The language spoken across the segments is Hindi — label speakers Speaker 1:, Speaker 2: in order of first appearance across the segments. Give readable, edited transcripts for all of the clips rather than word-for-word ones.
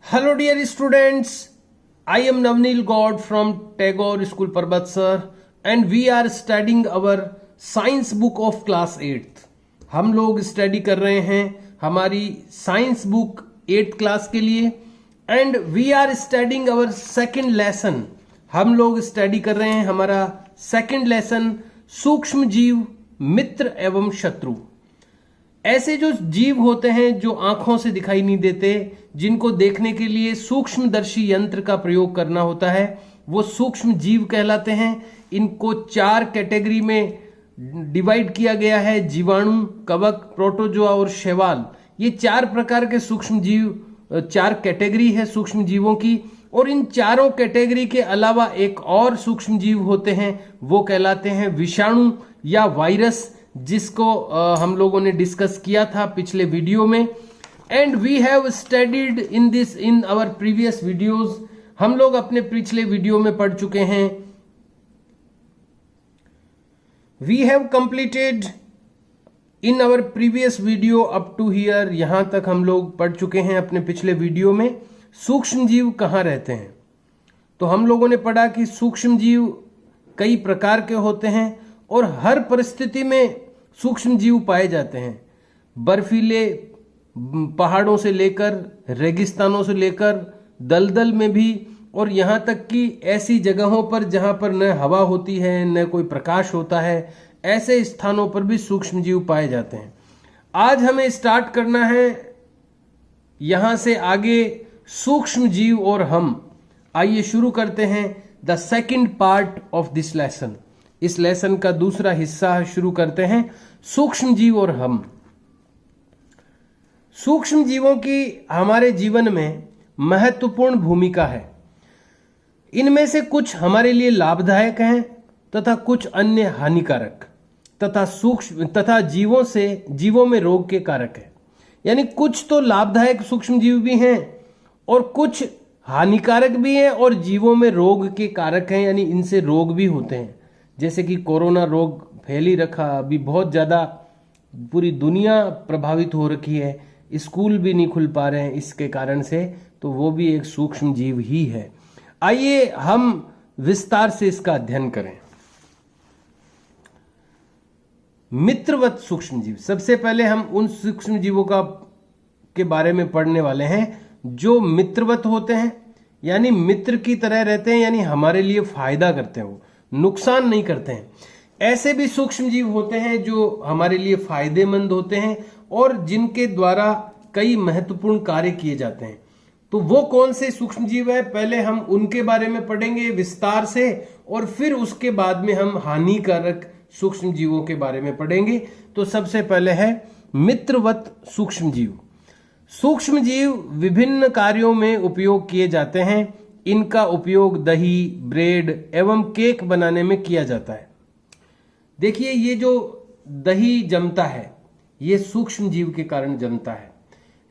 Speaker 1: Hello dear students, I am Navneel God from Tagore School Parbatsar and we are studying our science book of class 8th. हम लोग स्टडी कर रहे हैं हमारी साइंस बुक 8th क्लास के लिए and we are studying our second lesson. हम लोग स्टडी कर रहे हैं हमारा सेकेंड लेसन सूक्ष्म जीव मित्र एवं शत्रु. ऐसे जो जीव होते हैं जो आंखों से दिखाई नहीं देते, जिनको देखने के लिए सूक्ष्मदर्शी यंत्र का प्रयोग करना होता है, वो सूक्ष्म जीव कहलाते हैं. इनको 4 कैटेगरी में डिवाइड किया गया है: जीवाणु, कवक, प्रोटोजोआ और शैवाल. ये 4 प्रकार के सूक्ष्म जीव, 4 कैटेगरी है सूक्ष्म जीवों की. और इन चारों कैटेगरी के अलावा एक और सूक्ष्म जीव होते हैं, वो कहलाते हैं विषाणु या वायरस, जिसको हम लोगों ने डिस्कस किया था पिछले वीडियो में. And we have studied in this in our previous videos. हम लोग अपने पिछले वीडियो में पढ़ चुके हैं. We have completed in our previous video up to here. यहां तक हम लोग पढ़ चुके हैं अपने पिछले वीडियो में सूक्ष्म जीव कहाँ रहते हैं. तो हम लोगों ने पढ़ा कि सूक्ष्म जीव कई प्रकार के होते हैं और हर परिस्थिति में सूक्ष्म जीव पाए जाते हैं. बर्फीले पहाड़ों से लेकर रेगिस्तानों से लेकर दलदल में भी, और यहाँ तक कि ऐसी जगहों पर जहाँ पर न हवा होती है न कोई प्रकाश होता है, ऐसे स्थानों पर भी सूक्ष्म जीव पाए जाते हैं. आज हमें स्टार्ट करना है यहाँ से आगे सूक्ष्म जीव और हम. आइए शुरू करते हैं the second part of this lesson. इस लेसन का दूसरा हिस्सा शुरू करते हैं सूक्ष्म जीव और हम. सूक्ष्म जीवों की हमारे जीवन में महत्वपूर्ण भूमिका है. इनमें से कुछ हमारे लिए लाभदायक हैं तथा कुछ अन्य हानिकारक तथा जीवों में रोग के कारक है. यानी कुछ तो लाभदायक सूक्ष्म जीव भी हैं और कुछ हानिकारक भी हैं और जीवों में रोग के कारक हैं, यानी इनसे रोग भी होते हैं. जैसे कि कोरोना रोग फैल ही रखा, अभी बहुत ज़्यादा पूरी दुनिया प्रभावित हो रखी है, स्कूल भी नहीं खुल पा रहे हैं इसके कारण से, तो वो भी एक सूक्ष्म जीव ही है. आइए हम विस्तार से इसका अध्ययन करें. मित्रवत सूक्ष्म जीव. सबसे पहले हम उन सूक्ष्म जीवों के बारे में पढ़ने वाले हैं जो मित्रवत होते हैं, यानी मित्र की तरह रहते हैं, यानी हमारे लिए फायदा करते हैं, वो नुकसान नहीं करते हैं. ऐसे भी सूक्ष्म जीव होते हैं जो हमारे लिए फायदेमंद होते हैं और जिनके द्वारा कई महत्वपूर्ण कार्य किए जाते हैं. तो वो कौन से सूक्ष्म जीव है, पहले हम उनके बारे में पढ़ेंगे विस्तार से और फिर उसके बाद में हम हानिकारक सूक्ष्म जीवों के बारे में पढ़ेंगे. तो सबसे पहले है मित्रवत सूक्ष्म जीव. सूक्ष्म जीव विभिन्न कार्यों में उपयोग किए जाते हैं. इनका उपयोग दही, ब्रेड एवं केक बनाने में किया जाता है. देखिए, ये जो दही जमता है ये सूक्ष्म जीव के कारण जमता है.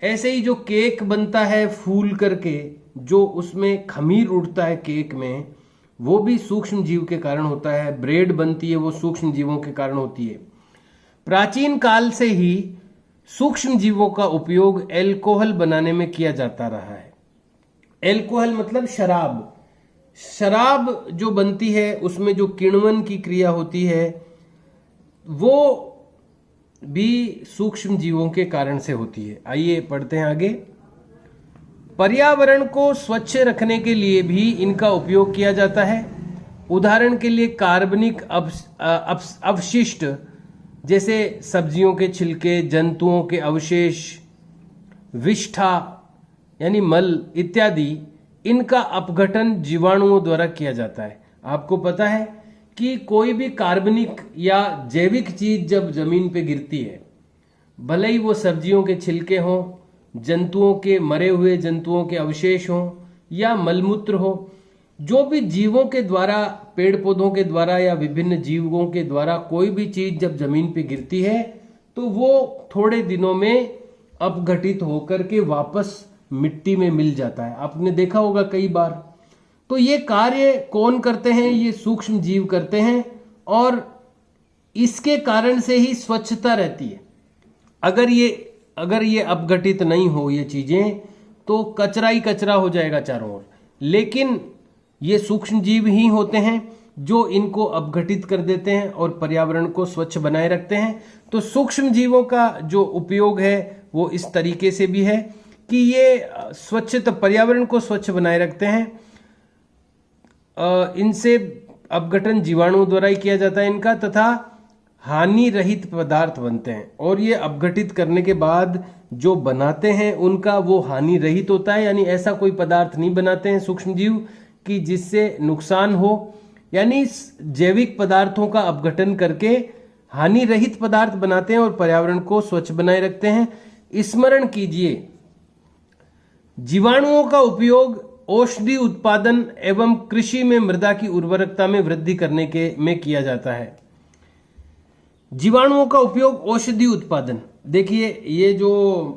Speaker 1: ऐसे ही जो केक बनता है फूल करके, जो उसमें खमीर उड़ता है केक में, वो भी सूक्ष्म जीव के कारण होता है. ब्रेड बनती है वो सूक्ष्म जीवों के कारण होती है. प्राचीन काल से ही सूक्ष्म जीवों का उपयोग एल्कोहल बनाने में किया जाता रहा है. एल्कोहल मतलब शराब. शराब जो बनती है उसमें जो किण्वन की क्रिया होती है वो भी सूक्ष्म जीवों के कारण से होती है. आइए पढ़ते हैं आगे. पर्यावरण को स्वच्छ रखने के लिए भी इनका उपयोग किया जाता है. उदाहरण के लिए कार्बनिक अवशिष्ट जैसे सब्जियों के छिलके, जंतुओं के अवशेष, विष्ठा यानी मल इत्यादि, इनका अपघटन जीवाणुओं द्वारा किया जाता है. आपको पता है कि कोई भी कार्बनिक या जैविक चीज जब जमीन पे गिरती है, भले ही वो सब्जियों के छिलके हों, जंतुओं के मरे हुए जंतुओं के अवशेष हों या मलमूत्र हो, जो भी जीवों के द्वारा, पेड़ पौधों के द्वारा या विभिन्न जीवों के द्वारा कोई भी चीज जब जमीन पे गिरती है तो वो थोड़े दिनों में अपघटित होकर के वापस मिट्टी में मिल जाता है. आपने देखा होगा कई बार. तो ये कार्य कौन करते हैं? ये सूक्ष्म जीव करते हैं और इसके कारण से ही स्वच्छता रहती है. अगर ये अपघटित नहीं हो ये चीजें तो कचरा ही कचरा हो जाएगा चारों ओर। लेकिन ये सूक्ष्म जीव ही होते हैं जो इनको अपघटित कर देते हैं और पर्यावरण को स्वच्छ बनाए रखते हैं। तो सूक्ष्म जीवों का जो उपयोग है वो इस तरीके से भी है कि ये स्वच्छ पर्यावरण को स्वच्छ बनाए रखते हैं। इनसे अपघटन जीवाणुओं द्वारा ही किया जाता है इनका, तथा हानि रहित पदार्थ बनते हैं। और ये अपघटित करने के बाद जो बनाते हैं उनका वो हानि रहित होता है, यानी ऐसा कोई पदार्थ नहीं बनाते हैं सूक्ष्म जीव कि जिससे नुकसान हो। यानी जैविक पदार्थों का अपघटन करके हानि रहित पदार्थ बनाते हैं और पर्यावरण को स्वच्छ बनाए रखते हैं। स्मरण कीजिए, जीवाणुओं का उपयोग औषधि उत्पादन एवं कृषि में मृदा की उर्वरकता में वृद्धि करने के में किया जाता है। जीवाणुओं का उपयोग औषधि उत्पादन, देखिए ये जो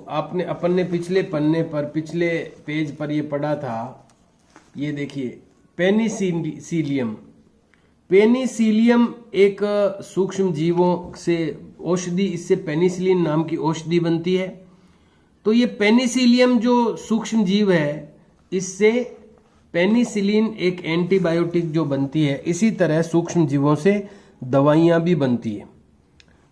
Speaker 1: अपन ने पिछले पन्ने पर, पिछले पेज पर ये पढ़ा था, ये देखिए पेनिसिलियम। पेनिसिलियम एक सूक्ष्म जीवों से औषधि, इससे पेनिसिलिन नाम की औषधि बनती है। तो ये पेनिसिलियम जो सूक्ष्म जीव है, इससे पेनिसिलिन एक एंटीबायोटिक जो बनती है, इसी तरह सूक्ष्म जीवों से दवाइयां भी बनती है।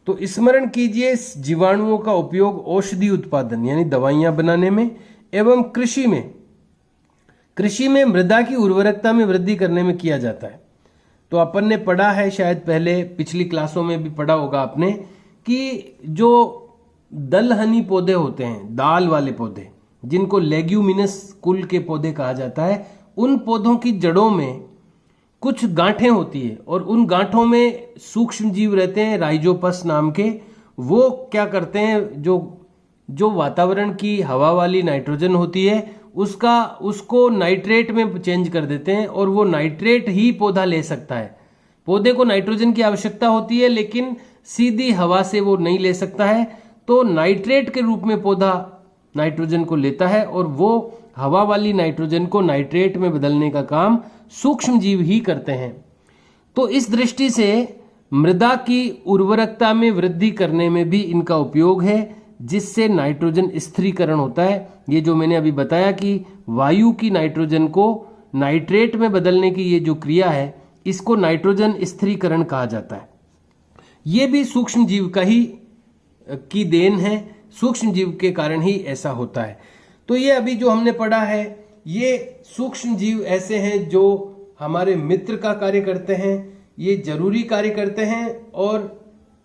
Speaker 1: तो स्मरण कीजिए, जीवाणुओं का उपयोग औषधि उत्पादन यानी दवाइयां बनाने में एवं कृषि में मृदा की उर्वरकता में वृद्धि करने में किया जाता है। तो अपन ने पढ़ा है, शायद पहले पिछली क्लासों में भी पढ़ा होगा आपने, कि जो दलहनी पौधे होते हैं, दाल वाले पौधे, जिनको लेग्यूमिनस कुल के पौधे कहा जाता है, उन पौधों की जड़ों में कुछ गांठें होती है और उन गांठों में सूक्ष्म जीव रहते हैं राइजोपस नाम के। वो क्या करते हैं, जो वातावरण की हवा वाली नाइट्रोजन होती है उसको नाइट्रेट में चेंज कर देते हैं, और वो नाइट्रेट ही पौधा ले सकता है। पौधे को नाइट्रोजन की आवश्यकता होती है लेकिन सीधी हवा से वो नहीं ले सकता है, तो नाइट्रेट के रूप में पौधा नाइट्रोजन को लेता है और वो हवा वाली नाइट्रोजन को नाइट्रेट में बदलने का काम सूक्ष्म जीव ही करते हैं। तो इस दृष्टि से मृदा की उर्वरकता में वृद्धि करने में भी इनका उपयोग है, जिससे नाइट्रोजन स्थिरीकरण होता है। ये जो मैंने अभी बताया कि वायु की नाइट्रोजन को नाइट्रेट में बदलने की ये जो क्रिया है, इसको नाइट्रोजन स्थिरीकरण कहा जाता है। ये भी सूक्ष्म जीव का ही की देन है, सूक्ष्म जीव के कारण ही ऐसा होता है। तो ये अभी जो हमने पढ़ा है, ये सूक्ष्म जीव ऐसे हैं जो हमारे मित्र का कार्य करते हैं, ये जरूरी कार्य करते हैं और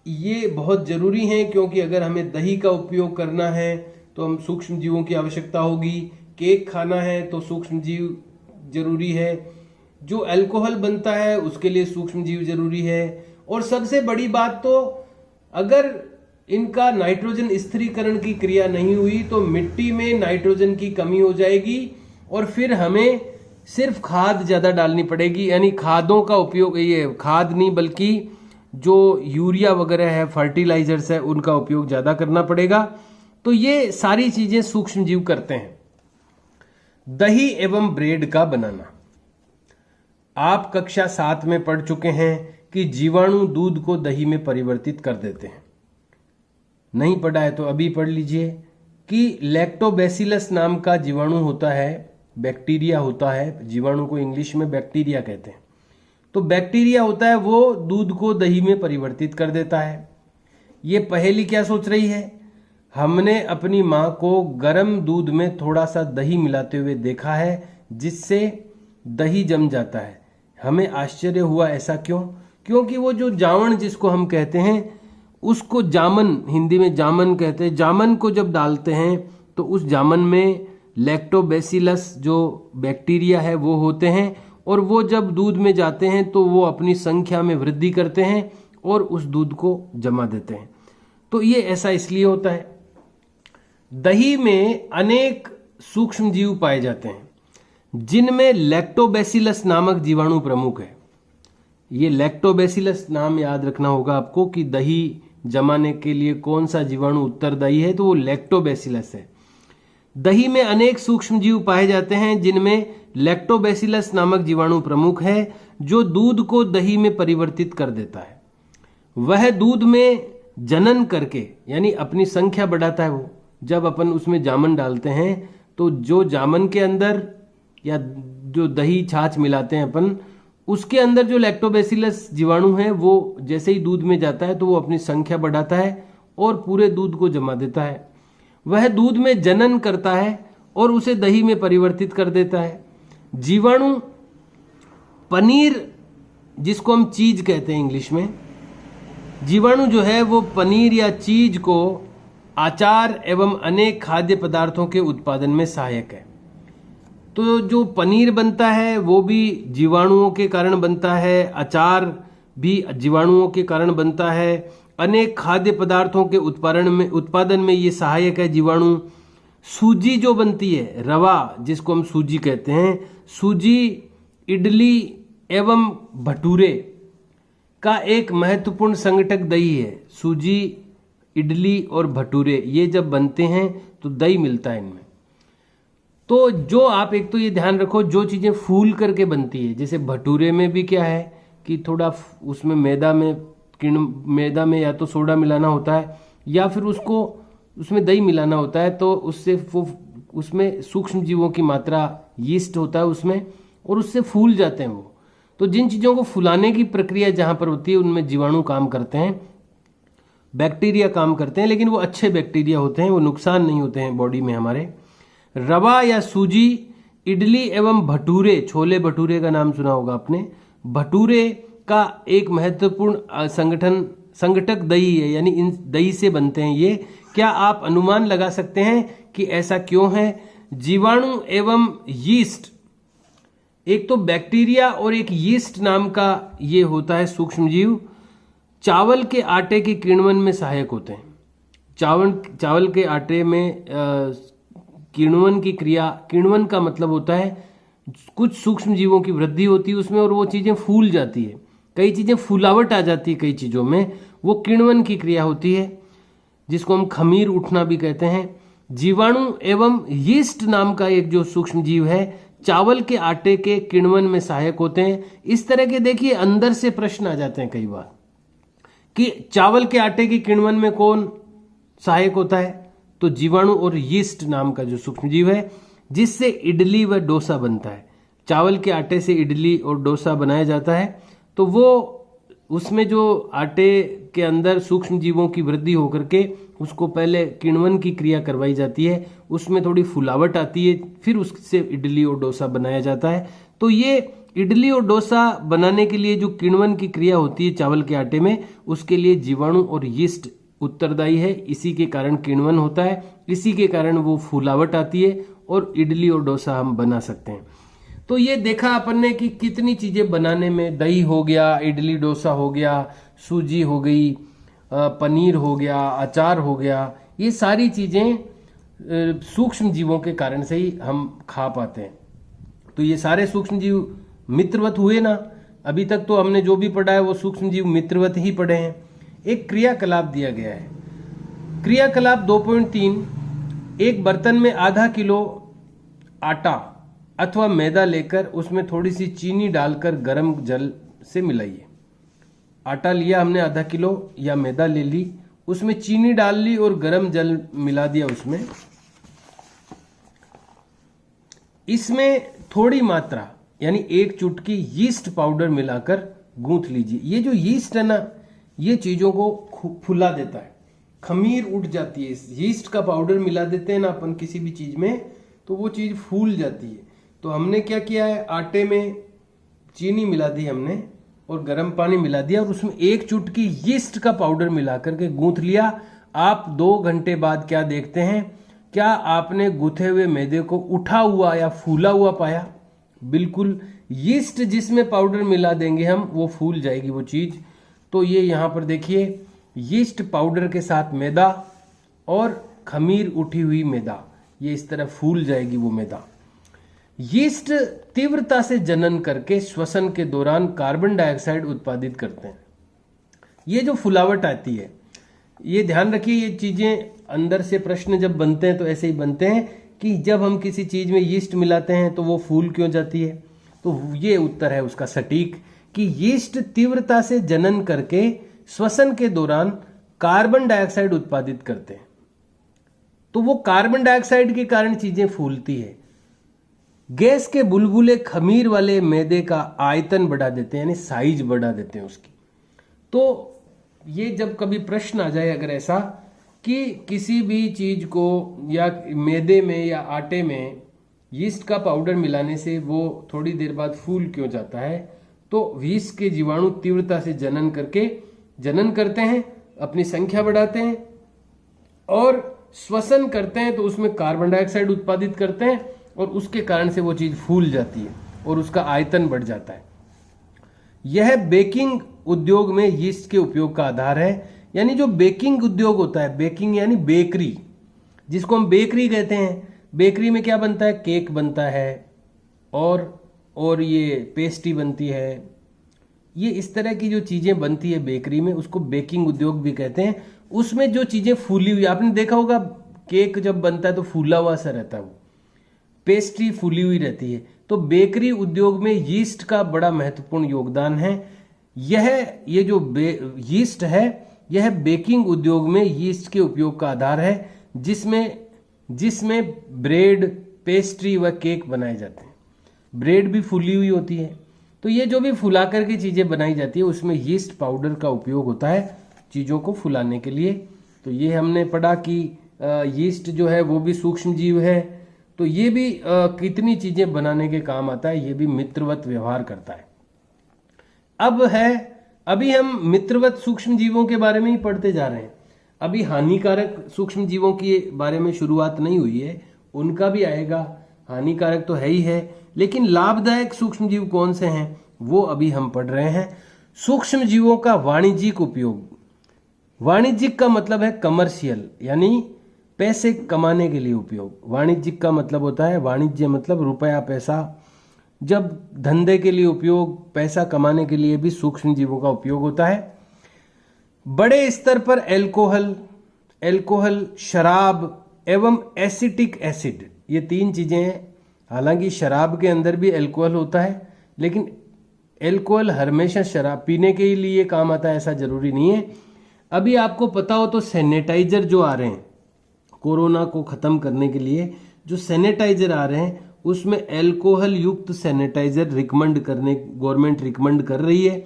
Speaker 1: ये बहुत जरूरी हैं, क्योंकि अगर हमें दही का उपयोग करना है तो हम सूक्ष्म जीवों की आवश्यकता होगी। केक खाना है तो सूक्ष्म जीव जरूरी है। जो अल्कोहल बनता है उसके लिए सूक्ष्म जीव जरूरी है। और सबसे बड़ी बात, तो अगर इनका नाइट्रोजन स्थिरीकरण की क्रिया नहीं हुई तो मिट्टी में नाइट्रोजन की कमी हो जाएगी और फिर हमें सिर्फ खाद ज्यादा डालनी पड़ेगी। यानी खादों का उपयोग, ये खाद नहीं बल्कि जो यूरिया वगैरह है, फर्टिलाइजर्स है, उनका उपयोग ज्यादा करना पड़ेगा। तो ये सारी चीजें सूक्ष्म जीव करते हैं। दही एवं ब्रेड का बनाना, आप कक्षा 7 में पढ़ चुके हैं कि जीवाणु दूध को दही में परिवर्तित कर देते हैं। नहीं पढ़ा है तो अभी पढ़ लीजिए कि लैक्टोबैसिलस नाम का जीवाणु होता है, बैक्टीरिया होता है। जीवाणु को इंग्लिश में बैक्टीरिया कहते हैं। तो बैक्टीरिया होता है, वो दूध को दही में परिवर्तित कर देता है। ये पहेली क्या सोच रही है, हमने अपनी माँ को गर्म दूध में थोड़ा सा दही मिलाते हुए देखा है, जिससे दही जम जाता है। हमें आश्चर्य हुआ, ऐसा क्यों? क्योंकि वो जो जामन जिसको हम कहते हैं, उसको जामन, हिंदी में जामन कहते हैं, जामन को जब डालते हैं तो उस जामन में लैक्टोबैसिलस जो बैक्टीरिया है वो होते हैं, और वो जब दूध में जाते हैं तो वो अपनी संख्या में वृद्धि करते हैं और उस दूध को जमा देते हैं। तो ये ऐसा इसलिए होता है। दही में अनेक सूक्ष्म जीव पाए जाते हैं, जिनमें लैक्टोबैसिलस नामक जीवाणु प्रमुख है। ये लैक्टोबैसिलस नाम याद रखना होगा आपको कि दही जमाने के लिए कौन सा जीवाणु उत्तरदायी है, तो वो लैक्टोबैसिलस है। दही में अनेक सूक्ष्म जीव पाए जाते हैं, जिनमें लैक्टोबैसिलस नामक जीवाणु प्रमुख है, जो दूध को दही में परिवर्तित कर देता है। वह दूध में जनन करके, यानी अपनी संख्या बढ़ाता है। वो जब अपन उसमें जामन डालते हैं तो जो जामन के अंदर या जो दही छाछ मिलाते हैं अपन, उसके अंदर जो लैक्टोबैसिलस जीवाणु है वो जैसे ही दूध में जाता है तो वो अपनी संख्या बढ़ाता है और पूरे दूध को जमा देता है। वह दूध में जनन करता है और उसे दही में परिवर्तित कर देता है। जीवाणु पनीर, जिसको हम चीज कहते हैं इंग्लिश में, जीवाणु जो है वो पनीर या चीज को अचार एवं अनेक खाद्य पदार्थों के उत्पादन में सहायक है। तो जो पनीर बनता है वो भी जीवाणुओं के कारण बनता है, अचार भी जीवाणुओं के कारण बनता है, अनेक खाद्य पदार्थों के उत्पादन में ये सहायक है जीवाणु। सूजी जो बनती है, रवा जिसको हम सूजी कहते हैं, सूजी इडली एवं भटूरे का एक महत्वपूर्ण संगठक दही है। सूजी, इडली और भटूरे ये जब बनते हैं तो दही मिलता है इनमें। तो जो आप एक तो ये ध्यान रखो, जो चीजें फूल करके बनती है, जैसे भटूरे में भी क्या है कि थोड़ा उसमें मैदा में या तो सोडा मिलाना होता है या फिर उसमें दही मिलाना होता है, तो उससे उसमें सूक्ष्म जीवों की मात्रा, यीस्ट होता है उसमें, और उससे फूल जाते हैं वो। तो जिन चीजों को फुलाने की प्रक्रिया जहां पर होती है उनमें जीवाणु काम करते हैं, बैक्टीरिया काम करते हैं, लेकिन वो अच्छे बैक्टीरिया होते हैं, वो नुकसान नहीं होते हैं बॉडी में हमारे। रवा या सूजी, इडली एवं भटूरे, छोले भटूरे का नाम सुना होगा आपने, भटूरे का एक महत्वपूर्ण संगठक दही है, यानी इन दही से बनते हैं ये। क्या आप अनुमान लगा सकते हैं कि ऐसा क्यों है? जीवाणु एवं यीस्ट, एक तो बैक्टीरिया और एक यीस्ट नाम का ये होता है सूक्ष्म जीव, चावल के आटे के किण्वन में सहायक होते हैं। चावल के आटे में किण्वन की क्रिया, किण्वन का मतलब होता है कुछ सूक्ष्म जीवों की वृद्धि होती है उसमें और वो चीजें फूल जाती है, कई चीजें फुलावट आ जाती है कई चीजों में, वो किण्वन की क्रिया होती है, जिसको हम खमीर उठना भी कहते हैं। जीवाणु एवं यीस्ट नाम का एक जो सूक्ष्म जीव है, चावल के आटे के किण्वन में सहायक होते हैं। इस तरह के देखिए अंदर से प्रश्न आ जाते हैं कई बार कि चावल के आटे के किण्वन में कौन सहायक होता है? तो जीवाणु और यीस्ट नाम का जो सूक्ष्म जीव है, जिससे इडली व डोसा बनता है। चावल के आटे से इडली और डोसा बनाया जाता है, तो वो उसमें जो आटे के अंदर सूक्ष्म जीवों की वृद्धि होकर के उसको पहले किण्वन की क्रिया करवाई जाती है, उसमें थोड़ी फुलावट आती है, फिर उससे इडली और डोसा बनाया जाता है। तो ये इडली और डोसा बनाने के लिए जो किण्वन की क्रिया होती है चावल के आटे में, उसके लिए जीवाणु और यीस्ट उत्तरदायी है। इसी के कारण किण्वन होता है, इसी के कारण वो फुलावट आती है और इडली और डोसा हम बना सकते हैं। तो ये देखा अपन ने कि कितनी चीजें बनाने में, दही हो गया, इडली डोसा हो गया, सूजी हो गई, पनीर हो गया, अचार हो गया, ये सारी चीजें सूक्ष्म जीवों के कारण से ही हम खा पाते हैं। तो ये सारे सूक्ष्म जीव मित्रवत हुए ना। अभी तक तो हमने जो भी पढ़ा है वो सूक्ष्म जीव मित्रवत ही पढ़े हैं। एक क्रियाकलाप दिया गया है, क्रियाकलाप 2.3, एक बर्तन में आधा किलो आटा अथवा मैदा लेकर उसमें थोड़ी सी चीनी डालकर गर्म जल से मिलाइए। आटा लिया हमने आधा किलो या मैदा ले ली, उसमें चीनी डाल ली और गर्म जल मिला दिया उसमें। इसमें थोड़ी मात्रा यानी 1 चुटकी यीस्ट पाउडर मिलाकर गूंथ लीजिए। ये जो यीस्ट है ना, ये चीजों को फुला देता है, खमीर उठ जाती है। यीस्ट का पाउडर मिला देते हैं ना अपन किसी भी चीज में, तो वो चीज फूल जाती है। तो हमने क्या किया है, आटे में चीनी मिला दी हमने और गर्म पानी मिला दिया और उसमें 1 चुटकी यीस्ट का पाउडर मिला करके गूंथ लिया। आप 2 घंटे बाद क्या देखते हैं, क्या आपने गूथे हुए मैदे को उठा हुआ या फूला हुआ पाया? बिल्कुल, यीस्ट जिसमें पाउडर मिला देंगे हम, वो फूल जाएगी वो चीज। तो ये यहां पर देखिए, यीस्ट पाउडर के साथ मैदा और खमीर उठी हुई मैदा, ये इस तरह फूल जाएगी वो मैदा। यीस्ट तीव्रता से जनन करके श्वसन के दौरान कार्बन डाइऑक्साइड उत्पादित करते हैं। ये जो फुलावट आती है, ये ध्यान रखिए, ये चीजें अंदर से प्रश्न जब बनते हैं तो ऐसे ही बनते हैं कि जब हम किसी चीज में यीस्ट मिलाते हैं तो वो फूल क्यों जाती है। तो ये उत्तर है उसका सटीक कि यीस्ट तीव्रता से जनन करके श्वसन के दौरान कार्बन डाइऑक्साइड उत्पादित करते हैं। तो वो कार्बन डाइऑक्साइड के कारण चीजें फूलती है। गैस के बुलबुले खमीर वाले मैदे का आयतन बढ़ा देते हैं, यानी साइज बढ़ा देते हैं उसकी। तो ये जब कभी प्रश्न आ जाए अगर ऐसा कि किसी भी चीज को या मैदे में या आटे में यीस्ट का पाउडर मिलाने से वो थोड़ी देर बाद फूल क्यों जाता है, तो यीस्ट के जीवाणु तीव्रता से जनन करते हैं, अपनी संख्या बढ़ाते हैं और श्वसन करते हैं, तो उसमें कार्बन डाइऑक्साइड उत्पादित करते हैं और उसके कारण से वो चीज फूल जाती है और उसका आयतन बढ़ जाता है। यह बेकिंग उद्योग में यीस्ट के उपयोग का आधार है। यानी जो बेकिंग उद्योग होता है, बेकिंग यानी बेकरी, जिसको हम बेकरी कहते हैं, बेकरी में क्या बनता है, केक बनता है और ये पेस्ट्री बनती है, ये इस तरह की जो चीजें बनती है बेकरी में, उसको बेकिंग उद्योग भी कहते हैं। उसमें जो चीजें फूली हुई, आपने देखा होगा केक जब बनता है तो फूला हुआ सा रहता है, वो पेस्ट्री फूली हुई रहती है। तो बेकरी उद्योग में यीस्ट का बड़ा महत्वपूर्ण योगदान है। ये जो यीस्ट है, यह बेकिंग उद्योग में यीस्ट के उपयोग का आधार है, जिसमें ब्रेड, पेस्ट्री व केक बनाए जाते हैं। ब्रेड भी फूली हुई होती है, तो ये जो भी फुला करके चीजें बनाई जाती है उसमें यीस्ट पाउडर का उपयोग होता है चीजों को फुलाने के लिए। तो ये हमने पढ़ा कि यीस्ट जो है वो भी सूक्ष्म जीव है, तो ये भी कितनी चीजें बनाने के काम आता है, ये भी मित्रवत व्यवहार करता है। अभी हम मित्रवत सूक्ष्म जीवों के बारे में ही पढ़ते जा रहे हैं। अभी हानिकारक सूक्ष्म जीवों के बारे में शुरुआत नहीं हुई है, उनका भी आएगा। हानिकारक तो है ही है, लेकिन लाभदायक सूक्ष्म जीव कौन से हैं वो अभी हम पढ़ रहे हैं। सूक्ष्म जीवों का वाणिज्यिक उपयोग। वाणिज्यिक का मतलब है कमर्शियल, यानी पैसे कमाने के लिए उपयोग। वाणिज्यिक का मतलब होता है, वाणिज्य मतलब रुपया पैसा, जब धंधे के लिए उपयोग, पैसा कमाने के लिए भी सूक्ष्म जीवों का उपयोग होता है। बड़े स्तर पर एल्कोहल, शराब एवं एसिटिक एसिड, ये तीन चीजें हैं। हालांकि शराब के अंदर भी अल्कोहल होता है, लेकिन अल्कोहल हमेशा शराब पीने के लिए काम आता है ऐसा जरूरी नहीं है। अभी आपको पता हो तो सैनिटाइजर जो आ रहे हैं कोरोना को खत्म करने के लिए, जो सैनिटाइजर आ रहे हैं उसमें अल्कोहल युक्त सैनिटाइजर गवर्नमेंट रिकमेंड कर रही है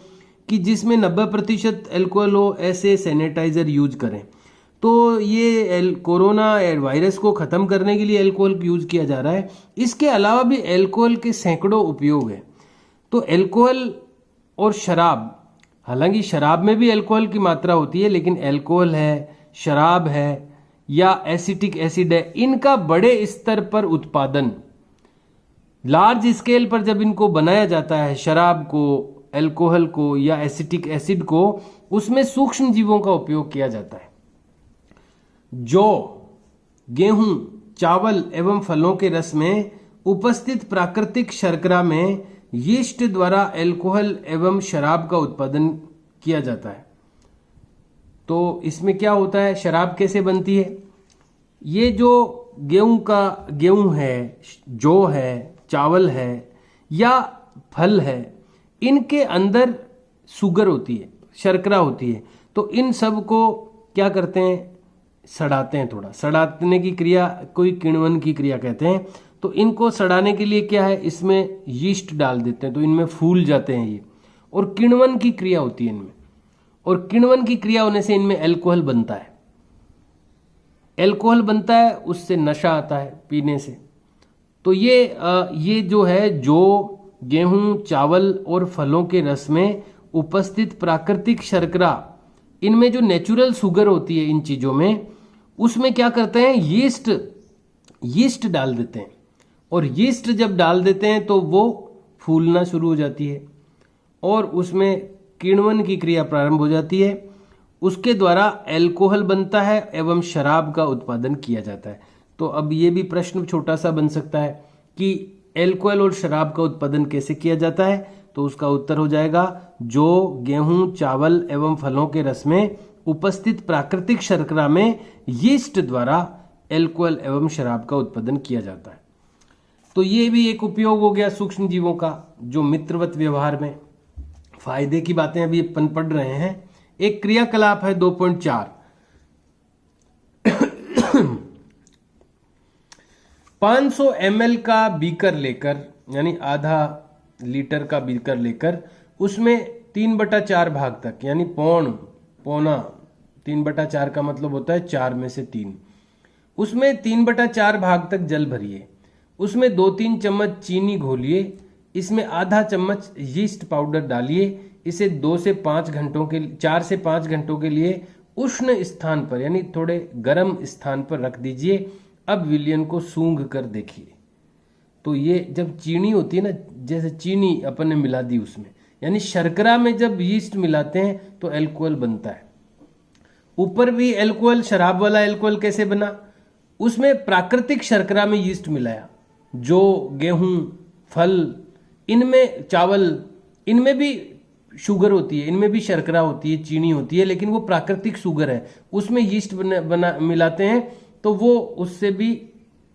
Speaker 1: कि जिसमें 90% अल्कोहल हो, ऐसे सैनिटाइजर यूज करें। तो ये कोरोना वायरस को खत्म करने के लिए अल्कोहल यूज किया जा रहा है। इसके अलावा भी अल्कोहल के सैकड़ों उपयोग है। तो अल्कोहल और शराब, हालांकि शराब में भी अल्कोहल की मात्रा होती है, लेकिन अल्कोहल है, शराब है या एसिटिक एसिड है, इनका बड़े स्तर पर उत्पादन, लार्ज स्केल पर जब इनको बनाया जाता है, शराब को, अल्कोहल को या एसिटिक एसिड को, उसमें सूक्ष्म जीवों का उपयोग किया जाता है। जौ, गेहूं, चावल एवं फलों के रस में उपस्थित प्राकृतिक शर्करा में यीस्ट द्वारा अल्कोहल एवं शराब का उत्पादन किया जाता है। तो इसमें क्या होता है, शराब कैसे बनती है? ये जो गेहूं है, जौ है, चावल है या फल है, इनके अंदर शुगर होती है, शर्करा होती है। तो इन सब को क्या करते हैं, सड़ाते हैं। थोड़ा सड़ाने की क्रिया कोई किण्वन की क्रिया कहते हैं। तो इनको सड़ाने के लिए क्या है, इसमें यीस्ट डाल देते हैं, तो इनमें फूल जाते हैं ये, और किण्वन की क्रिया होती है इनमें, और किण्वन की क्रिया होने से इनमें अल्कोहल बनता है। अल्कोहल बनता है, उससे नशा आता है पीने से। तो ये जो है, जो गेहूं, चावल और फलों के रस में उपस्थित प्राकृतिक शर्करा, इनमें जो नेचुरल शुगर होती है इन चीजों में, उसमें क्या करते हैं, यीस्ट डाल देते हैं। और यीस्ट जब डाल देते हैं तो वो फूलना शुरू हो जाती है और उसमें किण्वन की क्रिया प्रारंभ हो जाती है। उसके द्वारा अल्कोहल बनता है एवं शराब का उत्पादन किया जाता है। तो अब ये भी प्रश्न छोटा सा बन सकता है कि अल्कोहल और शराब का उत्पादन कैसे किया जाता है, तो उसका उत्तर हो जाएगा, जो गेहूं, चावल एवं फलों के रस में उपस्थित प्राकृतिक शर्करा में यीस्ट द्वारा अल्कोहल एवं शराब का उत्पादन किया जाता है। तो ये भी एक उपयोग हो गया सूक्ष्म जीवों का, जो मित्रवत व्यवहार में फायदे की बातें अभी अपन पढ़ रहे हैं। एक क्रियाकलाप है 2.4 500 ml का बीकर लेकर, यानी आधा लीटर का बीकर लेकर, उसमें 3/4 भाग तक, यानी पौना 3/4 का मतलब होता है 4 में से 3, उसमें 3/4 भाग तक जल भरिए। उसमें 2-3 चम्मच चीनी घोलिए। इसमें आधा चम्मच यीस्ट पाउडर डालिए। इसे 4 से 5 घंटों के लिए उष्ण स्थान पर, यानी थोड़े गर्म स्थान पर रख दीजिए। अब विलयन को सूंघ कर देखिए। तो ये जब चीनी होती है ना, जैसे चीनी अपन ने मिला दी उसमें, यानी शर्करा में जब यीस्ट मिलाते हैं तो अल्कोहल बनता है। ऊपर भी अल्कोहल, शराब वाला अल्कोहल कैसे बना? उसमें प्राकृतिक शर्करा में यीस्ट मिलाया। जो गेहूं, फल, इनमें चावल, इनमें भी शुगर होती है, इनमें भी शर्करा होती है, चीनी होती है, लेकिन वो प्राकृतिक शुगर है। उसमें यीस्ट बना मिलाते हैं तो वो उससे भी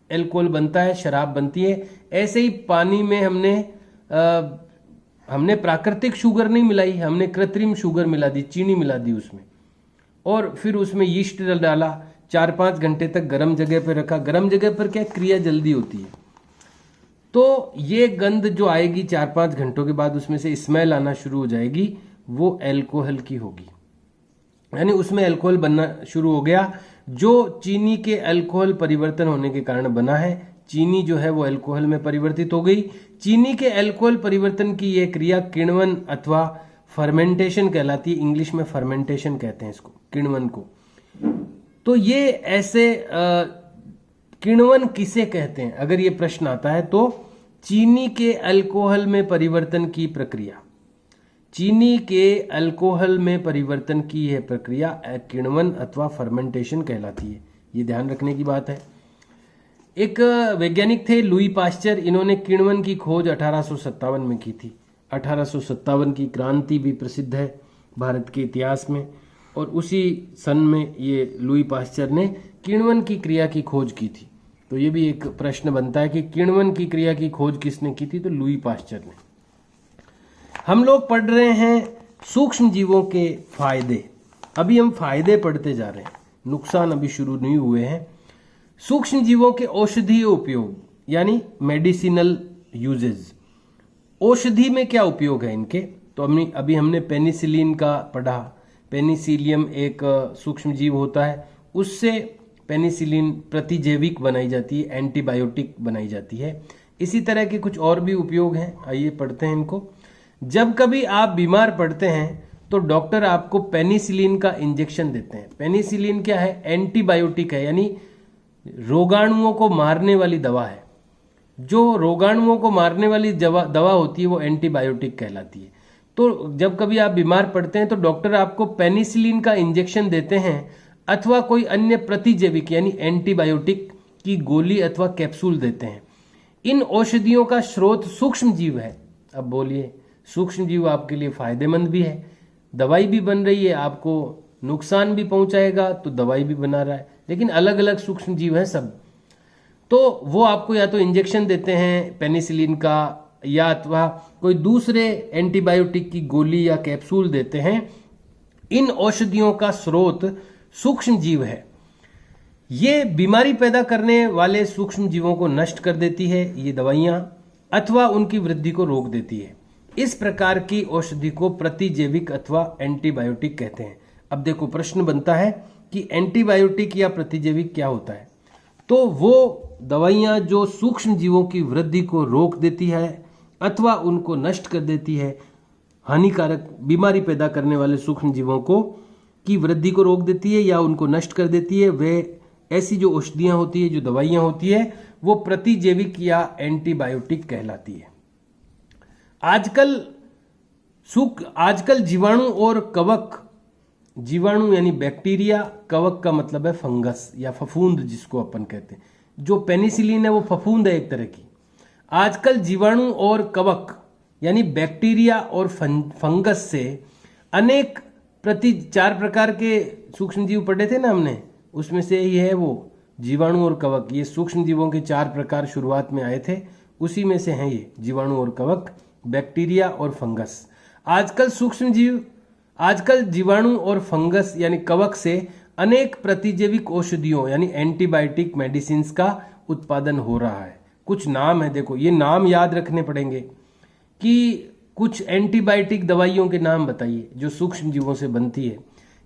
Speaker 1: अल्कोहल बनता है, शराब बनती है। ऐसे ही पानी में हमने प्राकृतिक शुगर नहीं मिलाई, हमने कृत्रिम शुगर मिला दी, चीनी मिला दी उसमें, और फिर उसमें यीस्ट डाला। 4-5 घंटे तक गर्म जगह पर रखा। गर्म जगह पर क्या क्रिया जल्दी होती है, तो ये गंध जो आएगी 4-5 घंटों के बाद, उसमें से स्मेल आना शुरू हो जाएगी, वो अल्कोहल की होगी। यानी उसमें अल्कोहल बनना शुरू हो गया, जो चीनी के अल्कोहल परिवर्तन होने के कारण बना है। चीनी जो है वो अल्कोहल में परिवर्तित हो गई। चीनी के अल्कोहल परिवर्तन की यह क्रिया किण्वन अथवा फर्मेंटेशन कहलाती है। इंग्लिश में फर्मेंटेशन कहते हैं इसको, किण्वन को। तो ये ऐसे किण्वन किसे कहते हैं, अगर ये प्रश्न आता है तो चीनी के अल्कोहल में परिवर्तन की प्रक्रिया, चीनी के अल्कोहल में परिवर्तन की यह प्रक्रिया किण्वन अथवा फर्मेंटेशन कहलाती है। ये ध्यान रखने की बात है। एक वैज्ञानिक थे लुई पाश्चर, इन्होंने किण्वन की खोज 1857 में की थी। 1857 की क्रांति भी प्रसिद्ध है भारत के इतिहास में, और उसी सन में ये लुई पाश्चर ने किण्वन की क्रिया की खोज की थी। तो ये भी एक प्रश्न बनता है कि किण्वन की क्रिया की खोज किसने की थी, तो लुई पाश्चर ने। हम लोग पढ़ रहे हैं सूक्ष्म जीवों के फायदे। अभी हम फायदे पढ़ते जा रहे हैं, नुकसान अभी शुरू नहीं हुए हैं। सूक्ष्म जीवों के औषधीय उपयोग, यानी मेडिसिनल यूजेज। औषधि में क्या उपयोग है इनके, तो अभी हमने पेनिसिलिन का पढ़ा। पेनिसिलियम एक सूक्ष्म जीव होता है, उससे पेनिसिलिन प्रतिजैविक बनाई जाती है, एंटीबायोटिक बनाई जाती है। इसी तरह के कुछ और भी उपयोग हैं, आइए पढ़ते हैं इनको। जब कभी आप बीमार पड़ते हैं तो डॉक्टर आपको पेनिसिलिन का इंजेक्शन देते हैं। पेनिसिलिन क्या है? एंटीबायोटिक है, यानी रोगाणुओं को मारने वाली दवा है। जो रोगाणुओं को मारने वाली दवा होती है वो एंटीबायोटिक कहलाती है। तो जब कभी आप बीमार पड़ते हैं तो डॉक्टर आपको पेनिसिलिन का इंजेक्शन देते हैं, अथवा कोई अन्य प्रतिजैविक यानी एंटीबायोटिक की गोली अथवा कैप्सूल देते हैं। इन औषधियों का स्रोत सूक्ष्म जीव है। अब बोलिए, सूक्ष्म जीव आपके लिए फायदेमंद भी है, दवाई भी बन रही है, आपको नुकसान भी पहुंचाएगा तो दवाई भी बना रहा है, लेकिन अलग अलग सूक्ष्म जीव हैं सब। तो वो आपको या तो इंजेक्शन देते हैं पेनिसिलिन का, या अथवा कोई दूसरे एंटीबायोटिक की गोली या कैप्सूल देते हैं। इन औषधियों का स्रोत सूक्ष्म जीव है। ये बीमारी पैदा करने वाले सूक्ष्म जीवों को नष्ट कर देती है ये दवाइयां, अथवा उनकी वृद्धि को रोक देती है। इस प्रकार की औषधि को प्रतिजैविक अथवा एंटीबायोटिक कहते हैं। अब देखो प्रश्न बनता है कि एंटीबायोटिक या प्रतिजैविक क्या होता है। तो वो दवाइयां जो सूक्ष्म जीवों की वृद्धि को रोक देती है अथवा उनको नष्ट कर देती है, हानिकारक बीमारी पैदा करने वाले सूक्ष्म जीवों को की वृद्धि को रोक देती है या उनको नष्ट कर देती है, वे ऐसी जो औषधियां होती है, जो दवाइयां होती है, वो प्रतिजैविक या एंटीबायोटिक कहलाती है। आजकल जीवाणु और कवक, जीवाणु यानी बैक्टीरिया, कवक का मतलब है फंगस या फफूंद जिसको अपन कहते हैं। जो पेनिसिलिन है वो फफूंद है एक तरह की। आजकल जीवाणु और कवक यानी बैक्टीरिया और फंगस से अनेक 4 प्रकार के सूक्ष्म जीव पढ़े थे ना हमने, उसमें से ही है वो जीवाणु और कवक। ये सूक्ष्म जीवों के 4 प्रकार शुरुआत में आए थे, उसी में से हैं ये जीवाणु और कवक, बैक्टीरिया और फंगस। आजकल जीवाणु और फंगस यानी कवक से अनेक प्रतिजैविक औषधियों यानी एंटीबायोटिक मेडिसिन का उत्पादन हो रहा है। कुछ नाम है, देखो ये नाम याद रखने पड़ेंगे कि कुछ एंटीबायोटिक दवाइयों के नाम बताइए जो सूक्ष्म जीवों से बनती है।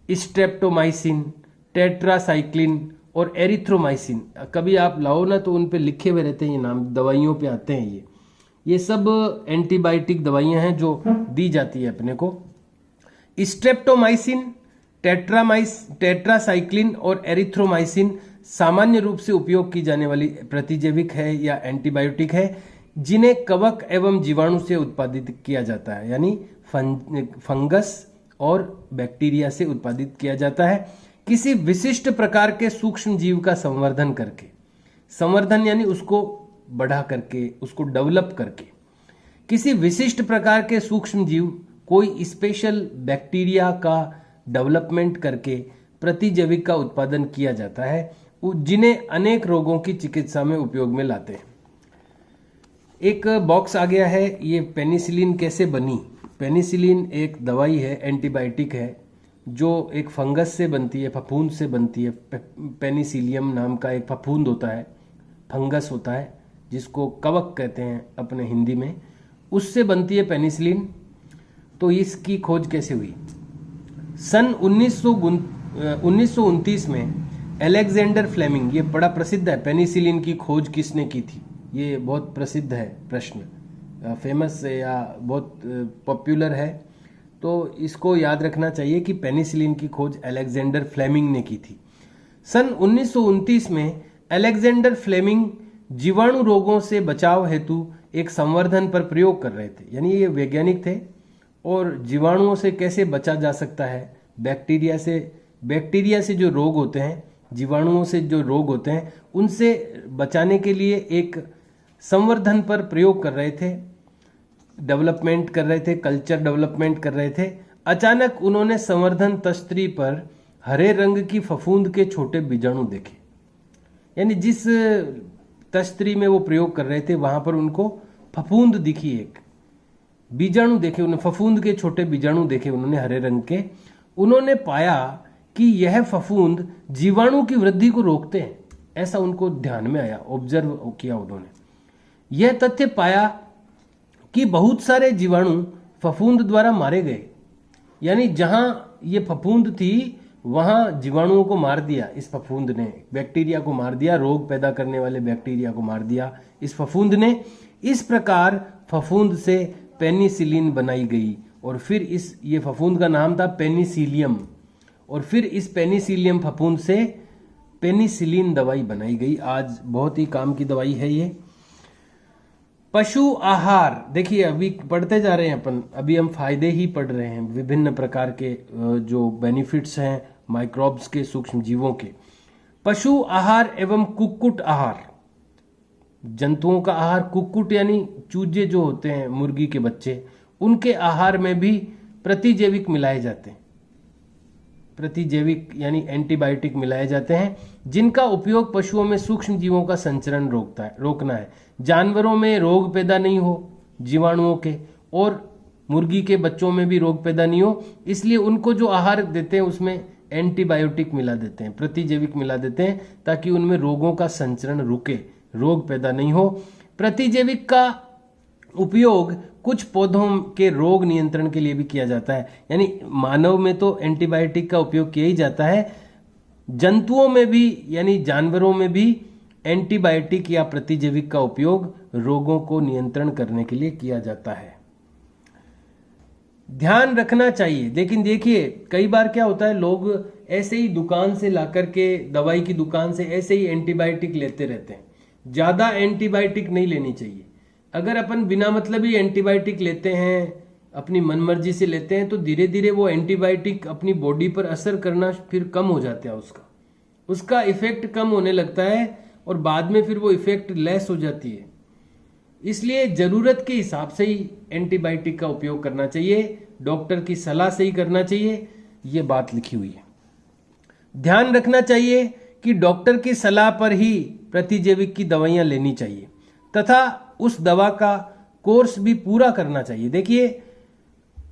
Speaker 1: स्ट्रेप्टोमाइसिन, टेट्रासाइक्लिन और एरिथ्रोमाइसिन। कभी आप लाओ ना तो उन पे लिखे हुए रहते हैं, ये नाम दवाइयों पे आते हैं। ये सब एंटीबायोटिक दवाइयां हैं जो दी जाती है अपने को। स्ट्रेप्टोमाइसिन, टेट्रासाइक्लिन और एरिथ्रोमाइसिन सामान्य रूप से उपयोग की जाने वाली प्रतिजैविक है या एंटीबायोटिक है जिन्हें कवक एवं जीवाणु से उत्पादित किया जाता है, यानी फंगस और बैक्टीरिया से उत्पादित किया जाता है किसी विशिष्ट प्रकार के सूक्ष्म जीव का संवर्धन करके। संवर्धन यानी उसको बढ़ा करके, उसको डेवलप करके। किसी विशिष्ट प्रकार के सूक्ष्म जीव, कोई स्पेशल बैक्टीरिया का डेवलपमेंट करके प्रतिजैविक का उत्पादन किया जाता है जिन्हें अनेक रोगों की चिकित्सा में उपयोग में लाते हैं। एक बॉक्स आ गया है, ये पेनिसिलिन कैसे बनी। पेनिसिलिन एक दवाई है, एंटीबायोटिक है, जो एक फंगस से बनती है, फफूंद से बनती है। पेनिसिलियम नाम का एक फफूंद होता है, फंगस होता है जिसको कवक कहते हैं अपने हिंदी में, उससे बनती है पेनिसिलिन। तो इसकी खोज कैसे हुई? सन 1929 में अलेक्जेंडर फ्लेमिंग, ये बड़ा प्रसिद्ध है, पेनिसिलिन की खोज किसने की थी, ये बहुत प्रसिद्ध है प्रश्न, फेमस है या बहुत पॉपुलर है, तो इसको याद रखना चाहिए कि पेनिसिलिन की खोज अलेक्जेंडर फ्लेमिंग ने की थी। सन 1929 में अलेक्जेंडर फ्लेमिंग जीवाणु रोगों से बचाव हेतु एक संवर्धन पर प्रयोग कर रहे थे, यानी ये वैज्ञानिक थे और जीवाणुओं से कैसे बचा जा सकता है, बैक्टीरिया से जो रोग होते हैं, जीवाणुओं से जो रोग होते हैं, उनसे बचाने के लिए एक संवर्धन पर प्रयोग कर रहे थे, डेवलपमेंट कर रहे थे, कल्चर डेवलपमेंट कर रहे थे। अचानक उन्होंने संवर्धन तस्त्री पर हरे रंग की फफूंद के छोटे बीजाणु देखे, यानी जिस तस्त्री में वो प्रयोग कर रहे थे वहां पर उनको फफूंद दिखी, एक बीजाणु देखे, उन्हें फफूंद के छोटे बीजाणु देखे उन्होंने हरे रंग के। उन्होंने पाया कि यह फफूंद जीवाणु की वृद्धि को रोकते हैं, ऐसा उनको ध्यान में आया, ऑब्जर्व किया उन्होंने। यह तथ्य पाया कि बहुत सारे जीवाणु फफूंद द्वारा मारे गए, यानी जहां ये फफूंद थी वहां जीवाणुओं को मार दिया, इस फफूंद ने बैक्टीरिया को मार दिया, रोग पैदा करने वाले बैक्टीरिया को मार दिया इस फफूंद ने। इस प्रकार फफूंद से पेनिसिलिन बनाई गई और फिर ये फफूंद का नाम था पेनिसिलियम, और फिर इस पेनिसिलियम फफूंद से पेनिसिलिन दवाई बनाई गई। आज बहुत ही काम की दवाई है ये। पशु आहार, देखिए अभी पढ़ते जा रहे हैं अपन, अभी हम फायदे ही पढ़ रहे हैं, विभिन्न प्रकार के जो बेनिफिट्स हैं माइक्रोब्स के, सूक्ष्म जीवों के। पशु आहार एवं कुक्कुट आहार, जंतुओं का आहार, कुक्कुट यानी चूजे जो होते हैं, मुर्गी के बच्चे, उनके आहार में भी प्रतिजैविक मिलाए जाते हैं। प्रतिजैविक यानी एंटीबायोटिक मिलाए जाते हैं जिनका उपयोग पशुओं में सूक्ष्म जीवों का संचरण रोकना है। जानवरों में रोग पैदा नहीं हो जीवाणुओं के, और मुर्गी के बच्चों में भी रोग पैदा नहीं हो, इसलिए उनको जो आहार देते हैं उसमें एंटीबायोटिक मिला देते हैं, प्रतिजैविक मिला देते हैं, ताकि उनमें रोगों का संचरण रुके, रोग पैदा नहीं हो। प्रतिजैविक का उपयोग कुछ पौधों के रोग नियंत्रण के लिए भी किया जाता है, यानी मानव में तो एंटीबायोटिक का उपयोग किया ही जाता है, जंतुओं में भी यानी जानवरों में भी एंटीबायोटिक या प्रतिजैविक का उपयोग रोगों को नियंत्रण करने के लिए किया जाता है। ध्यान रखना चाहिए, लेकिन देखिए कई बार क्या होता है, लोग ऐसे ही दुकान से लाकर के, दवाई की दुकान से ऐसे ही एंटीबायोटिक लेते रहते हैं। ज्यादा एंटीबायोटिक नहीं लेनी चाहिए। अगर अपन बिना मतलब ही एंटीबायोटिक लेते हैं, अपनी मनमर्जी से लेते हैं, तो धीरे धीरे वो एंटीबायोटिक अपनी बॉडी पर असर करना फिर कम हो जाता है, उसका इफेक्ट कम होने लगता है और बाद में फिर वो इफेक्ट लेस हो जाती है। इसलिए जरूरत के हिसाब से ही एंटीबायोटिक का उपयोग करना चाहिए, डॉक्टर की सलाह से ही करना चाहिए, ये बात लिखी हुई है। ध्यान रखना चाहिए कि डॉक्टर की सलाह पर ही प्रतिजैविक की दवाइयां लेनी चाहिए तथा उस दवा का कोर्स भी पूरा करना चाहिए। देखिए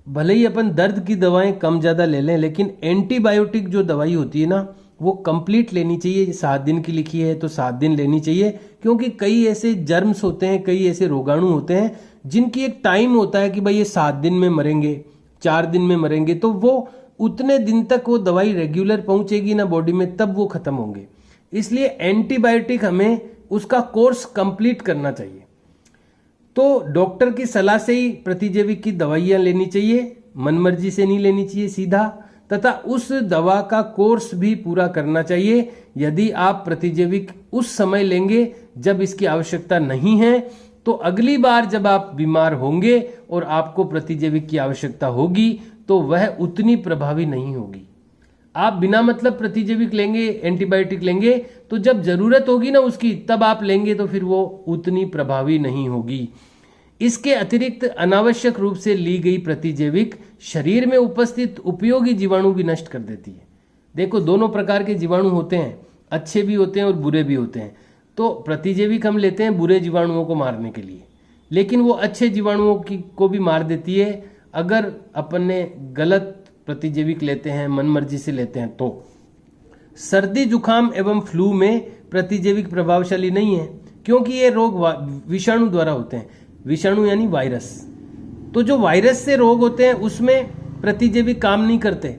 Speaker 1: भले ही अपन दर्द की दवाएं कम ज्यादा ले लें, लेकिन एंटीबायोटिक जो दवाई होती है ना, वो कंप्लीट लेनी चाहिए। 7 दिन की लिखी है तो 7 दिन लेनी चाहिए, क्योंकि कई ऐसे जर्म्स होते हैं, कई ऐसे रोगाणु होते हैं जिनकी एक टाइम होता है कि भाई ये 7 दिन में मरेंगे, 4 दिन में मरेंगे, तो वो उतने दिन तक वो दवाई रेगुलर पहुंचेगी ना बॉडी में, तब वो खत्म होंगे। इसलिए एंटीबायोटिक हमें उसका कोर्स कंप्लीट करना चाहिए। तो डॉक्टर की सलाह से ही प्रतिजैविक की दवाइयां लेनी चाहिए, मनमर्जी से नहीं लेनी चाहिए सीधा, तथा उस दवा का कोर्स भी पूरा करना चाहिए। यदि आप प्रतिजैविक उस समय लेंगे जब इसकी आवश्यकता नहीं है, तो अगली बार जब आप बीमार होंगे और आपको प्रतिजैविक की आवश्यकता होगी तो वह उतनी प्रभावी नहीं होगी। आप बिना मतलब प्रतिजैविक लेंगे, एंटीबायोटिक लेंगे, तो जब जरूरत होगी ना उसकी तब आप लेंगे तो फिर वो उतनी प्रभावी नहीं होगी। इसके अतिरिक्त अनावश्यक रूप से ली गई प्रतिजैविक शरीर में उपस्थित उपयोगी जीवाणु भी नष्ट कर देती है। देखो, दोनों प्रकार के जीवाणु होते हैं, अच्छे भी होते हैं और बुरे भी होते हैं। तो प्रतिजैविक हम लेते हैं बुरे जीवाणुओं को मारने के लिए, लेकिन वो अच्छे जीवाणुओं को भी मार देती है अगर अपन ने गलत प्रतिजैविक लेते हैं, मनमर्जी से लेते हैं। तो सर्दी जुकाम एवं फ्लू में प्रतिजैविक प्रभावशाली नहीं है, क्योंकि ये रोग विषाणु द्वारा होते हैं। विषाणु यानी वायरस। तो जो वायरस से रोग होते हैं उसमें प्रतिजैविक काम नहीं करते,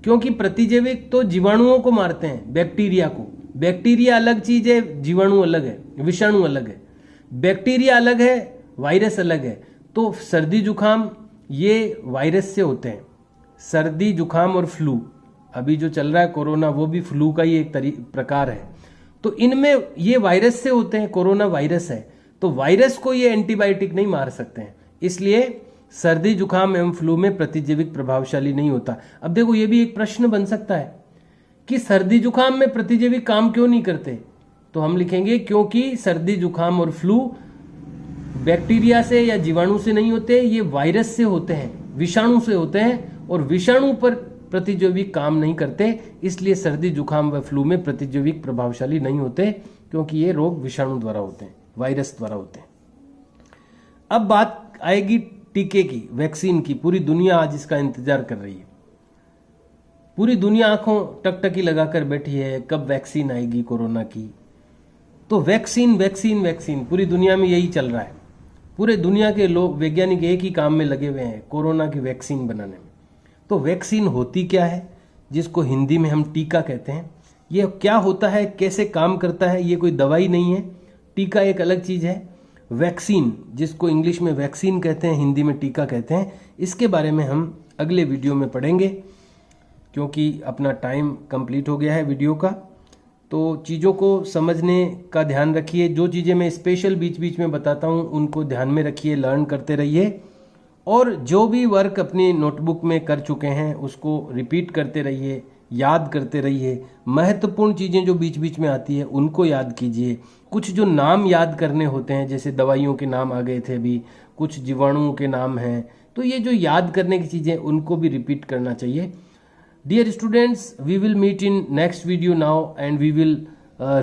Speaker 1: क्योंकि प्रतिजैविक तो जीवाणुओं को मारते हैं, बैक्टीरिया को। बैक्टीरिया अलग चीज है, जीवाणु अलग है, विषाणु अलग है। बैक्टीरिया अलग है, वायरस अलग है। तो सर्दी जुकाम ये वायरस से होते हैं। सर्दी जुकाम और फ्लू, अभी जो चल रहा है कोरोना, वो भी फ्लू का ही एक प्रकार है। तो इनमें ये वायरस से होते हैं, कोरोना वायरस है, तो वायरस को ये एंटीबायोटिक नहीं मार सकते हैं। इसलिए सर्दी जुकाम एवं फ्लू में प्रतिजैविक प्रभावशाली नहीं होता। अब देखो, ये भी एक प्रश्न बन सकता है कि सर्दी जुकाम में प्रतिजैविक काम क्यों नहीं करते। तो हम लिखेंगे क्योंकि सर्दी जुकाम और फ्लू बैक्टीरिया से या जीवाणु से नहीं होते, ये वायरस से होते हैं, विषाणु से होते हैं, और विषाणु पर प्रतिजैविक काम नहीं करते। इसलिए सर्दी जुकाम व फ्लू में प्रतिजैविक प्रभावशाली नहीं होते, क्योंकि ये रोग विषाणु द्वारा होते हैं, वायरस द्वारा होते हैं। अब बात आएगी टीके की, वैक्सीन की। पूरी दुनिया आज इसका इंतजार कर रही है। पूरी दुनिया आंखों टकटकी लगाकर बैठी है, कब वैक्सीन आएगी कोरोना की। तो वैक्सीन वैक्सीन वैक्सीन, पूरी दुनिया में यही चल रहा है। पूरे दुनिया के लोग, वैज्ञानिक एक ही काम में लगे हुए हैं, कोरोना की वैक्सीन बनाने में। तो वैक्सीन होती क्या है, जिसको हिंदी में हम टीका कहते हैं। ये क्या होता है, कैसे काम करता है, ये कोई दवाई नहीं है। टीका एक अलग चीज है। वैक्सीन, जिसको इंग्लिश में वैक्सीन कहते हैं, हिंदी में टीका कहते हैं, इसके बारे में हम अगले वीडियो में पढ़ेंगे, क्योंकि अपना टाइम कंप्लीट हो गया है वीडियो का। तो चीज़ों को समझने का ध्यान रखिए। जो चीज़ें मैं स्पेशल बीच बीच में बताता हूँ उनको ध्यान में रखिए, लर्न करते रहिए। और जो भी वर्क अपनी नोटबुक में कर चुके हैं उसको रिपीट करते रहिए, याद करते रहिए। महत्वपूर्ण चीज़ें जो बीच बीच में आती है उनको याद कीजिए। कुछ जो नाम याद करने होते हैं, जैसे दवाइयों के नाम आ गए थे अभी, कुछ जीवाणुओं के नाम हैं, तो ये जो याद करने की चीज़ें उनको भी रिपीट करना चाहिए। Dear students, we will meet in next video now, and we will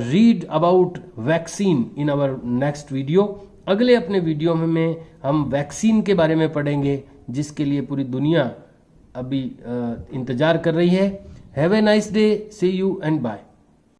Speaker 1: read about vaccine in our next video. अगले अपने वीडियो में हम वैक्सीन के बारे में पढ़ेंगे, जिसके लिए पूरी दुनिया अभी इंतजार कर रही है। Have a nice day. See you and bye.